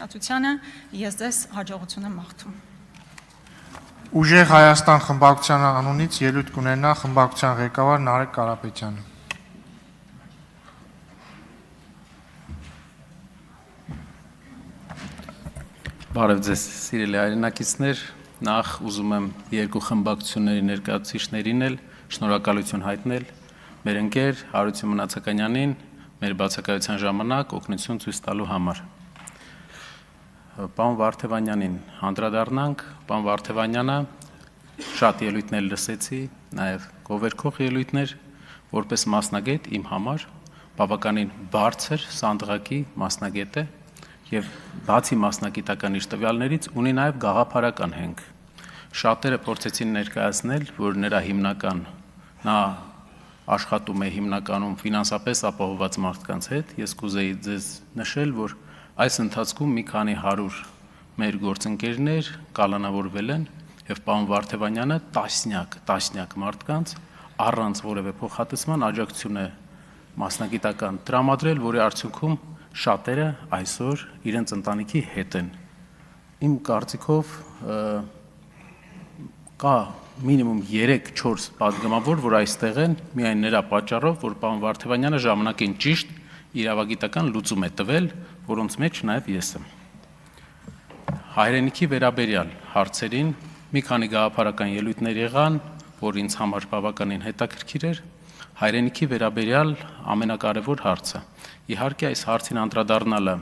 երկրաչափությանը ես ձեզ հաջողություն եմ մաղթում։ Ուժեղ Հայաստան խմբակցության անունից ելույթ կունենա խմբակցության ղեկավար Նարեկ Կարապետյանը։ Բարև ձեզ, սիրելի հայրենակիցներ, նախ ուզում եմ երկու խմբակցությունների ներկայացուցիչներին էլ շնորհակալություն հայտնել մեր ընկեր Հարություն Մնացականյանին մեր բացակայության ժամանակ օգնություն ցույց տալու համար։ Պարոն Վարդևանյանին անդրադառնանք, պարոն Վարդևանյանը շատ ելույթներ լսեցի, նաև գովերքող ելույթներ, որպես մասնագետ իմ համար բավականին բարձր սանդղակի մասնագետ է եւ բացի մասնագիտական իր տվյալներից ունի նաև գաղափարական հենք։ Շատերը փորձեցին ներկայացնել, որ նրա նա աշխատում է հիմնականում ֆինանսապես ապահովված մարդկանց հետ, ես կուզեի ձեզ նշել, որ այս ընթացքում մի քանի 100 մեր գործընկերներ կալանավորվել են եւ պարոն Վարդևանյանը տասնյակ մարդկանց առանց որևէ փոխհատուցման աջակցություն է մասնագիտական տրամադրել, որի արդյունքում շատերը այսօր իրենց ընտանիքի հետ են։ Իմ կարծիքով կա մինիմում 3-4 պատգամավոր, որ այստեղ են միայն նրա պատճառով, որ պարոն Վարդևանյանը ժամանակին ճիշտ իրավագիտական լուծում է տվել, որոնց մեջ նաև ես եմ։ Հայրենիքի վերաբերյալ հարցերին մի քանի գաղափարական ելույթներ եղան, որ ինձ համար բավականին հետաքրքիր էր։ Հայրենիքի վերաբերյալ ամենակարևոր հարցը։ Իհարկե այս հարցին անդրադառնալը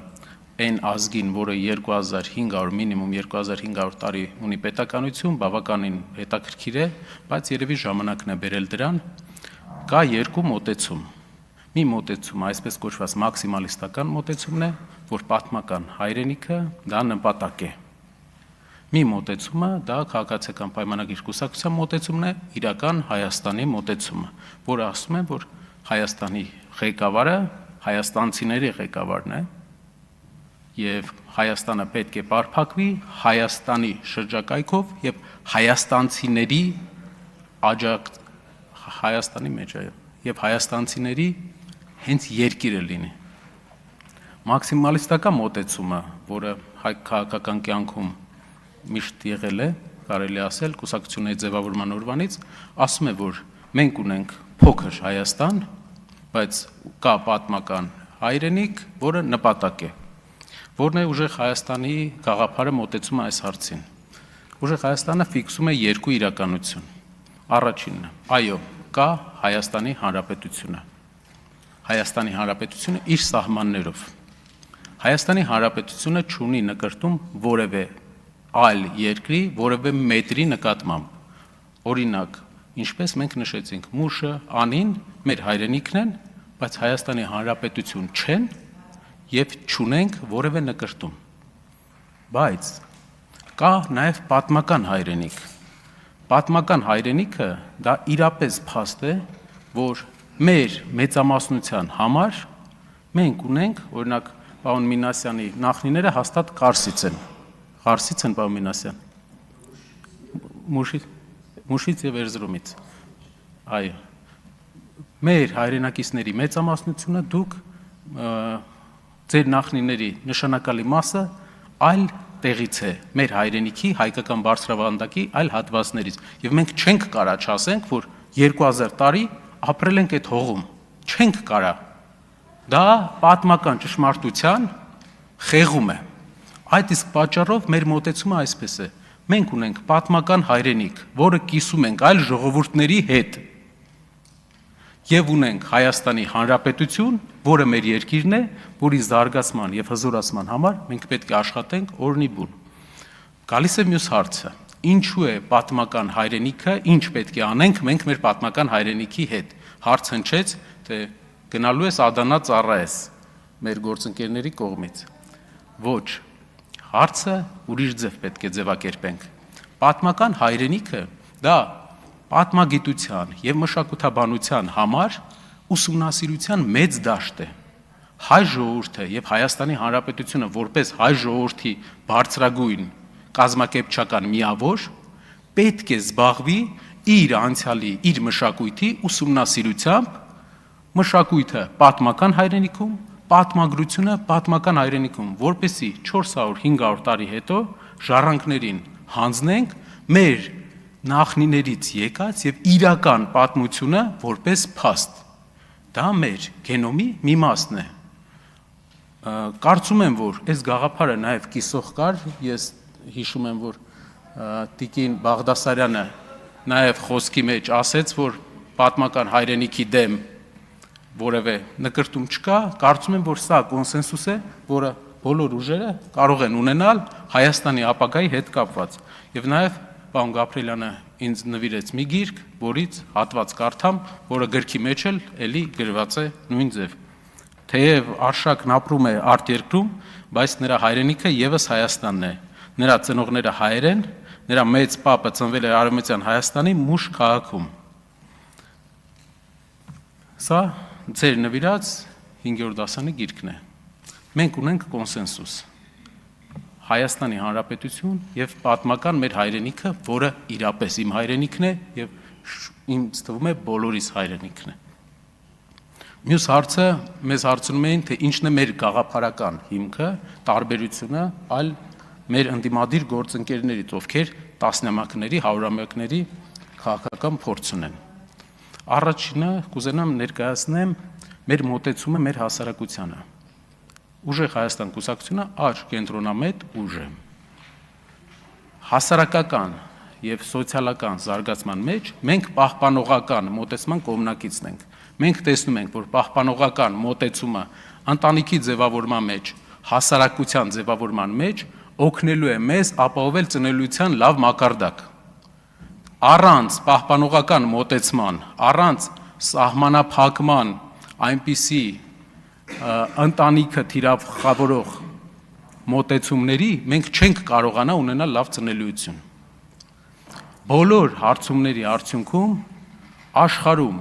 այն ազգին, որը 2500 մինիմում 2500 տարի ունի պետականություն, բավականին հետաքրքիր է, բայց երևի ժամանակն է բերել դրան։ Կա երկու մոտեցում։ Մի մոտեցում, այսպես կոչված մաքսիմալիստական մոտեցումն է, որ պատմական հայրենիքը դա նպատակ է։ Մի մոտեցումը դա քաղաքացիական պայմանագիր կուսակցության մոտեցումն է, իրական Հայաստանի մոտեցումը, որը ասում է, որ Հայաստանի ղեկավարը հայաստանցիների ղեկավարն է եւ Հայաստանը պետք է պարփակվի Հայաստանի շրջակայքով եւ հայաստանցիների Հայաստանի մեջ է եւ հայաստանցիների հենց երկիրը լինի։ Մաքսիմալիստական մոտեցումը, որը հայ քաղաքական կյանքում միշտ եղել է, կարելի ասել, կուսակցությունների ձևավորման օրվանից, ասում է, որ մենք ունենք փոքր Հայաստան, բայց կա պատմական հայրենիք, որը նպատակ է։ Որն է ուժեղ Հայաստանի գաղափարը մոտեցումը այս հարցին։ Ուժեղ Հայաստանը ֆիքսում է երկու իրականություն։ Առաջինը, այո, կա Հայաստանի Հանրապետությունը։ Հայաստանի Հանրապետությունը իր սահմաններով։ Հայաստանի Հանրապետությունը չունի նկրտում որևէ այլ երկրի, որևէ մետրի նկատմամբ։ Օրինակ, ինչպես մենք նշեցինք, Մուշը, Անին մեր հայրենիքն են, բայց Հայաստանի Հանրապետություն չեն եւ չունենք որևէ նկրտում։ Բայց կա նաեւ պատմական հայրենիք։ Պատմական հայրենիքը դա իրապես փաստ է, որ մեր մեծամասնության համար մենք ունենք, օրինակ, պարոն Մինասյանի նախնիները հաստատ Կարսից են։ Կարսից են, պարոն Մինասյան։ Մուշից եւ Էրզրումից։ Այո։ Մեր հայրենակիցների մեծամասնությունը դուք ձեր նախնիների նշանակալի մասը այլ տեղից է, մեր հայրենիքի հայկական բարձրավանդակի այլ հատվածներից, եւ մենք չենք կարա չասենք, որ 2000 տարի ապրել ենք այդ հողում, չենք կարա։ Դա պատմական ճշմարտության խեղում է։ Այդ իսկ պատճառով մեր մոտեցումը այսպես է. մենք ունենք պատմական հայրենիք, որը կիսում ենք այլ ժողովուրդների հետ, եւ ունենք Հայաստանի Հանրապետություն, որը մեր երկիրն է, որի զարգացման եւ հզորացման համար մենք պետք է աշխատենք օրնիբուն։ Գալիս է մյուս հարցը. ինչու է պատմական հայրենիքը, ինչ պետք է անենք մենք մեր պատմական հայրենիքի հետ։ Հարց հնչեց, թե գնալու ես Ադանա ծառայես մեր գործընկերների կողմից։ Ոչ, հարցը ուրիշ ձև պետք է ձևակերպենք։ Պատմական հայրենիքը դա պատմագիտության եւ մշակութաբանության համար ուսումնասիրության մեծ դաշտ է։ Հայ ժողովուրդը եւ Հայաստանի Հանրապետությունը որպես հայ ժողովրդի բարձրագույն կազմակերպչական միավոր պետք է զբաղվի իր անցյալի, իր մշակույթի ուսումնասիրությամբ, մշակույթը պատմական հայրենիքում, պատմագրությունը պատմական հայրենիքում, որպեսզի 400-500 տարի հետո ժառանգներին հանձնենք մեր նախնիներից եկած եւ իրական պատմությունը որպես փաստ։ Դա մեր գենոմի մի մասն է։ Կարծում եմ, որ այս գաղափարը նաեւ կիսող կար, ես հիշում եմ, որ Տիկին Բաղդասարյանը նաեւ խոսքի մեջ ասեց, որ պատմական հայրենիքի դեմ որևէ նկրտում չկա, կարծում եմ, որ սա կոնսենսուս է, որը բոլոր ուժերը կարող են ունենալ Հայաստանի ապագայի հետ կապված։ Եվ նաև պարոն Գաբրելյանը ինձ նվիրեց մի գիրք, որից հատված կարդամ, որը գրքի մեջ էլ էլի գրված է նույն ձև։ Թեև Արշակն ապրում է արտերկրում, բայց նրա հայրենիքը եւս Հայաստանն է։ Նրա ծնողները հայեր են, նրա մեծ պապը ծնվել է Արևմտյան Հայաստանի Մուշ քաղաքում։ Սա ձեր նվիրած 5-րդ դասանի գիրքն է։ Մենք ունենք կոնսենսուս։ Հայաստանի Հանրապետություն եւ պատմական մեր հայրենիքը, որը իրապես իմ հայրենիքն է եւ ինձ թվում է բոլորիս հայրենիքն է։ Մյուս հարցը մեզ հարցնում էին, թե ինչն է մեր գաղափարական հիմքը, տարբերությունը այլ մեր ընդդիմադիր գործընկերներից, ովքեր տասնամյակների, հարյուրամյակների քաղաքական փորձ ունեն։ Առաջինը կուզենամ ներկայացնեմ մեր մոտեցումը մեր հասարակությանը։ Ուժեղ Հայաստան կուսակցությունը աճ կենտրոնամետ ուժ է։ Հասարակական եւ սոցիալական զարգացման մեջ մենք պահպանողական մոտեցման կողմնակիցն ենք։ Մենք տեսնում ենք, որ պահպանողական մոտեցումը ընտանիքի ձևավորման մեջ, հասարակության ձևավորման մեջ օգնելու է մեզ ապահովել ծնելիության լավ մակարդակ։ Առանց պահպանողական մոտեցման, առանց սահմանափակման այնպիսի ընտանիքը թիրախավորող մոտեցումների մենք չենք կարողանա ունենալ լավ ծնելիություն։ Բոլոր հարցումների արդյունքում աշխարհում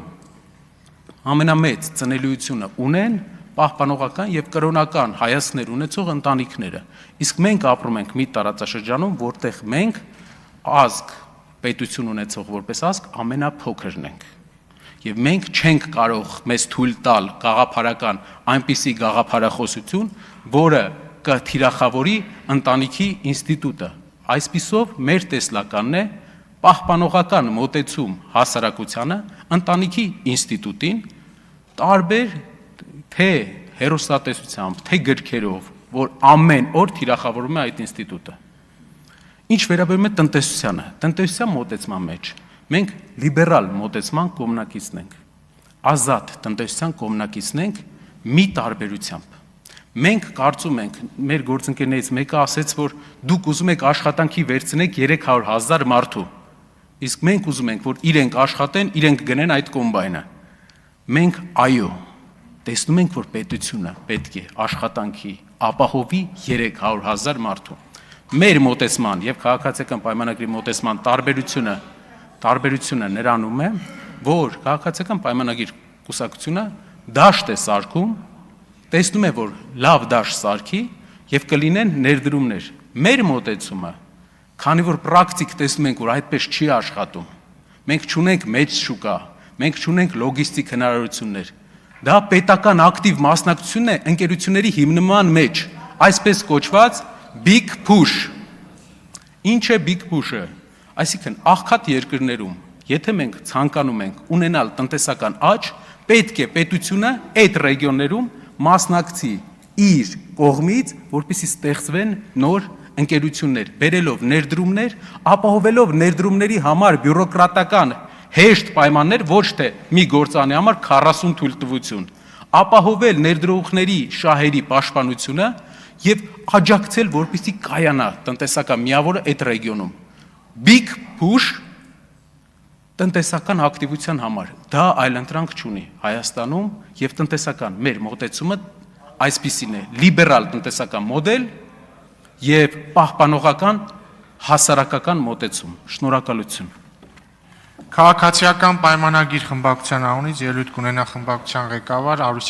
ամենամեծ ծնելիությունը ունեն պահպանողական եւ կրոնական հայացքներ ունեցող ընտանիքները։ Իսկ մենք ապրում ենք մի տարածաշրջանում, որտեղ մենք ազգ պետություն ունեցող որպես ազգ ամենափոքրն ենք։ Եվ մենք չենք կարող մեզ թույլ տալ գաղափարական այնպիսի գաղափարախոսություն, որը կթիրախավորի ընտանիքի ինստիտուտը։ Այսպիսով մեր տեսլականն է պահպանողական մոտեցում հասարակությանը, ընտանիքի ինստիտուտին, տարբեր թե հերոստատեսությամբ, թե գրքերով, որ ամեն օր թիրախավորում է այդ ինստիտուտը։ Ինչ վերաբերում է տնտեսությանը, տնտեսության մոտեցման մեջ մենք լիբերալ մոտեցման կողմնակիցն ենք, ազատ տնտեսության կողմնակիցն ենք մի տարբերությամբ։ Մենք կարծում ենք, մեր գործընկերներից մեկը ասեց, որ դուք ուզում եք աշխատանքի վերցնեք 300,000 մարդու, իսկ մենք ուզում ենք, որ իրենք աշխատեն, իրենք գնեն այդ կոմբայնը։ Մենք այո, տեսնում ենք, որ պետությունը պետք է աշխատանքի ապահովի 300,000 մարդու։ Մեր մոտեցման եւ քաղաքացիական պայմանագրի մոտեցման տարբերությունը նրանում է, որ քաղաքացիական պայմանագիր կուսակցությունը դաշտ է սարքում, տեսնում է, որ լավ դաշտ սարքի եւ կլինեն ներդրումներ։ Մեր մոտեցումը, քանի որ պրակտիկ տեսնում ենք, որ այդպես չի աշխատում, մենք չունենք մեծ շուկա, մենք չունենք լոգիստիկ հնարավորություններ։ Դա պետական ակտիվ մասնակցությունն է ընկերությունների հիմնման մեջ, այսպես կոչված big push։ Ինչ է big push-ը։ Այսինքն աղքատ երկրներում, եթե մենք ցանկանում ենք ունենալ տնտեսական աճ, պետք է պետությունը այդ ռեգիոններում մասնակցի իր կողմից, որպեսզի ստեղծվեն նոր ընկերություններ, բերելով ներդրումներ, ապահովելով ներդրումների համար բյուրոկրատական հեշտ պայմաններ, ոչ թե մի գործանի համար 40 թույլտվություն, ապահովել ներդրողների շահերի պաշտպանությունը եւ աջակցել, որպեսզի կայանա տնտեսական միավորը այդ ռեգիոնում։ Big push տնտեսական ակտիվության համար։ Դա այլընտրանք չունի Հայաստանում եւ տնտեսական մեր մոտեցումը այսպիսին է՝ լիբերալ տնտեսական մոդել եւ պահպանողական հասարակական մոտեցում։ Շնորհակալություն։ Քաղաքացիական պայմանագիր խմբակցության անունից ելույթ կունենա խմբակցության ղեկավար Արուսյան